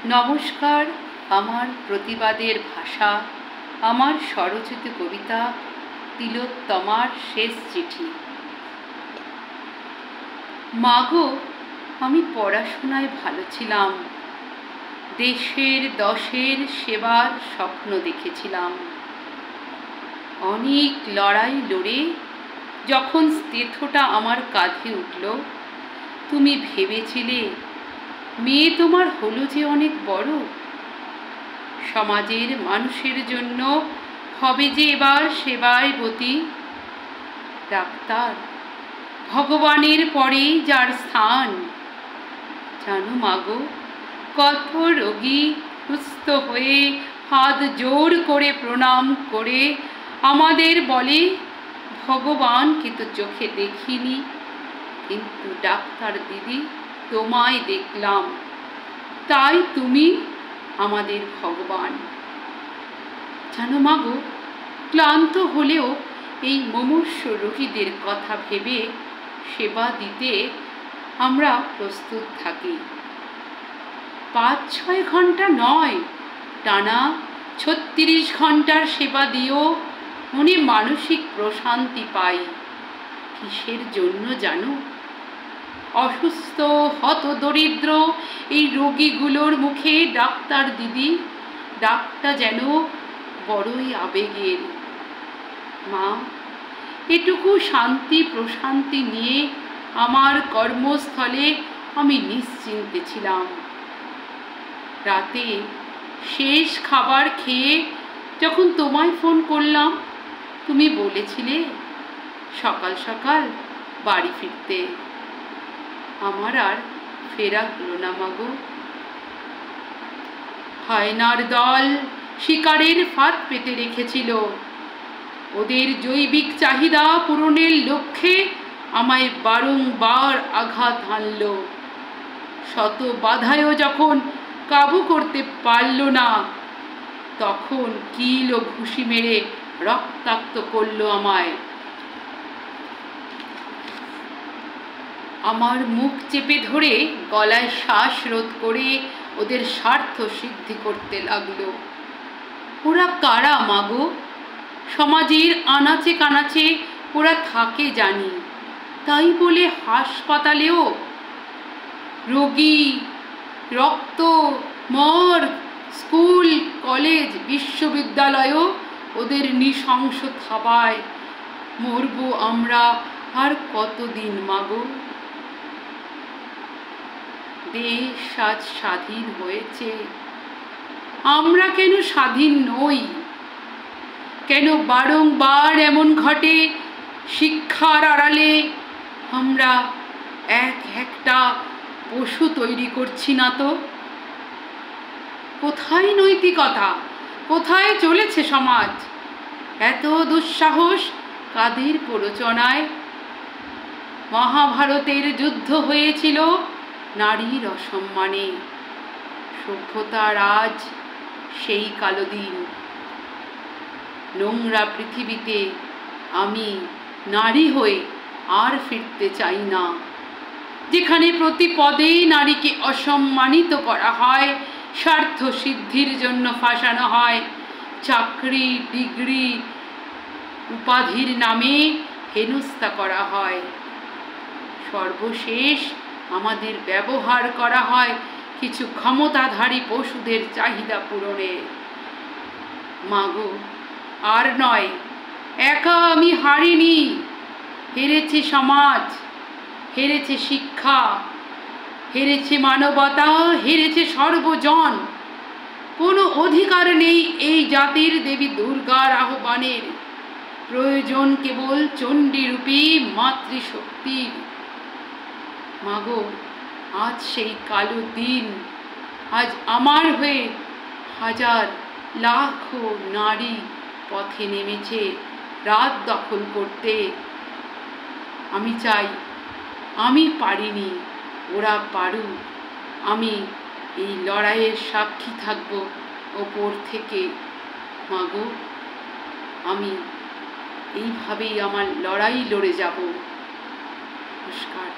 নমস্কার। আমার প্রতিবাদের ভাষা, আমার স্বরচিত কবিতা তিলোত্তমার শেষ চিঠি। মাগো, আমি পড়াশোনায় ভালো ছিলাম, দেশের দশের সেবার স্বপ্ন দেখেছিলাম। অনেক লড়াই লড়ে যখন স্তেথোটা আমার কাঁধে উঠল, তুমি ভেবেছিলে মেয়ে তোমার হলো যে অনেক বড়, সমাজের মানুষের জন্য হবে যে এবার সেবায়বতী। ডাক্তার ভগবানের পরেই যার স্থান। জানো মাগো, কত রোগী সুস্থ হয়ে হাত জোর করে প্রণাম করে আমাদের বলে, ভগবানকে তো চোখে দেখিনি, কিন্তু ডাক্তার দিদি তোমায় দেখলাম, তাই তুমি আমাদের ভগবান। জানো মাগো, ক্লান্ত হলেও এই মুমূর্ষ রোগীদের কথা ভেবে সেবা দিতে আমরা প্রস্তুত থাকি। 5-6 ঘন্টা নয়, টানা 36 ঘন্টার সেবা দিয়েও মনে মানসিক প্রশান্তি পাই। কিসের জন্য জানো? অসুস্থ হতদরিদ্র এই রোগীগুলোর মুখে ডাক্তার দিদি ডাকটা যেন বড়ই আবেগের। মা, এটুকু শান্তি প্রশান্তি নিয়ে আমার কর্মস্থলে আমি নিশ্চিন্তে ছিলাম। রাতে শেষ খাবার খেয়ে যখন তোমায় ফোন করলাম, তুমি বলেছিলে সকাল সকাল বাড়ি ফিরতে। আমার আর ফেরা হলো না মাগো। হায়নার দল শিকারের ফাঁদ পেতে রেখেছিল, ওদের জৈবিক চাহিদা পূরণের লক্ষ্যে আমায় বারংবার আঘাত হানল। শত বাধায়ও যখন কাবু করতে পারল না, তখন কিল ও ঘুষি মেরে রক্তাক্ত করল আমায়। আমার মুখ চেপে ধরে গলায় শ্বাস রোধ করে ওদের স্বার্থ সিদ্ধি করতে লাগলো। ওরা কারা মাগো? সমাজের আনাচে কানাচে ওরা থাকে জানি, তাই বলে হাসপাতালেও রোগী, রক্ত, মর্গ, স্কুল, কলেজ, বিশ্ববিদ্যালয়েও ওদের নৃশংস থাবায় মরবো আমরা আর কতদিন মাগো? দেশ আজ স্বাধীন হয়েছে, আমরা কেন স্বাধীন নই? কেন বারংবার এমন ঘটে শিক্ষার আড়ালে আমরা একটা পশু তৈরি করছি না তো? কোথায় নৈতিকতা? কোথায় চলেছে সমাজ? এত দুঃসাহস কাদের প্ররোচনায়? মহাভারতের যুদ্ধ হয়েছিল নারীর অসম্মানে। সভ্যতার আজ সেই কালো দিন। নোংরা পৃথিবীতে আমি নারী হয়ে আর ফিরতে চাই না, যেখানে প্রতি পদেই নারীকে অসম্মানিত করা হয়, স্বার্থ সিদ্ধির জন্য ফাঁসানো হয়, চাকরি, ডিগ্রি, উপাধির নামে হেনস্থা করা হয়, সর্বশেষ আমাদের ব্যবহার করা হয় কিছু ক্ষমতাধারী পশুদের চাহিদা পূরণে। মাগো, আর নয়, একা আমি হারিনি। হেরেছে সমাজ, হেরেছে শিক্ষা, হেরেছে মানবতা, হেরেছে সর্বজন। কোনো অধিকার নেই এই জাতির দেবী দুর্গার আহ্বানের। প্রয়োজন কেবল চণ্ডীরূপী মাতৃশক্তির। মাগো, আজ সেই কালো দিন। আজ আমার হয়ে হাজার লাখো নারী পথে নেমেছে রাত দখল করতে। আমি চাই আমি পারিনি, ওরা পারুক। আমি এই লড়াইয়ের সাক্ষী থাকব ওপর থেকে। মাগো, আমি এইভাবেই আমার লড়াই লড়ে যাব। নমস্কার।